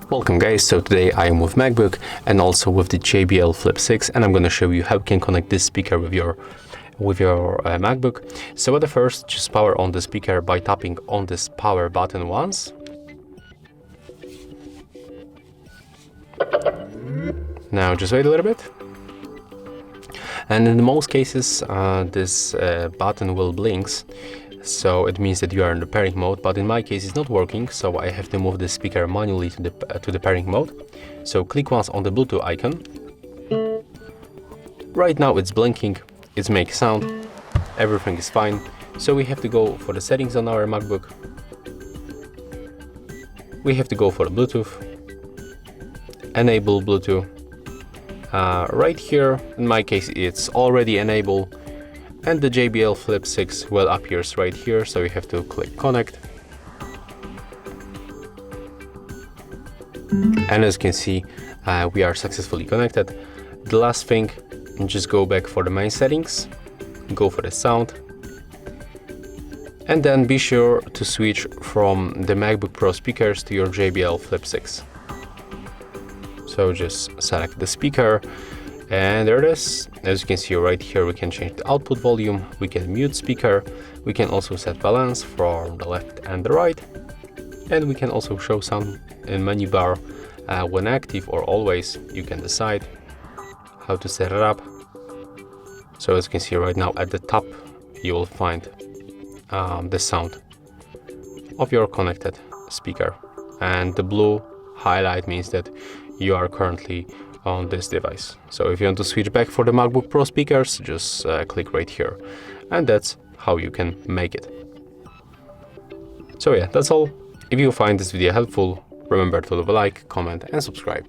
Welcome guys, so today I am with Macbook and also with the JBL Flip 6, and I'm going to show you how you can connect this speaker with your Macbook. So at the first, just power on the speaker by tapping on this power button once. Now just wait a little bit. And in most cases, this button will blink. So it means that you are in the pairing mode, but in my case it's not working, so I have to move the speaker manually to the pairing mode. So click once on the Bluetooth icon. Right now it's blinking, it makes sound, everything is fine. So we have to go for the settings on our MacBook. We have to go for the Bluetooth, enable Bluetooth. Right here, in my case it's already enabled. And the JBL Flip 6 will appears right here, so you have to click connect. And as you can see, we are successfully connected. The last thing, just go back for the main settings, go for the sound, and then be sure to switch from the MacBook Pro speakers to your JBL Flip 6. So just select the speaker. And there it is. As you can see right here, we can change the output volume, we can mute speaker, we can also set balance from the left and the right, and we can also show sound in menu bar when active or always. You can decide how to set it up. So as you can see right now at the top, you will find the sound of your connected speaker, and the blue highlight means that you are currently on this device. So if you want to switch back for the MacBook Pro speakers, just click right here, and that's how you can make it. So yeah, that's all. If you find this video helpful, remember to leave a like, comment and subscribe.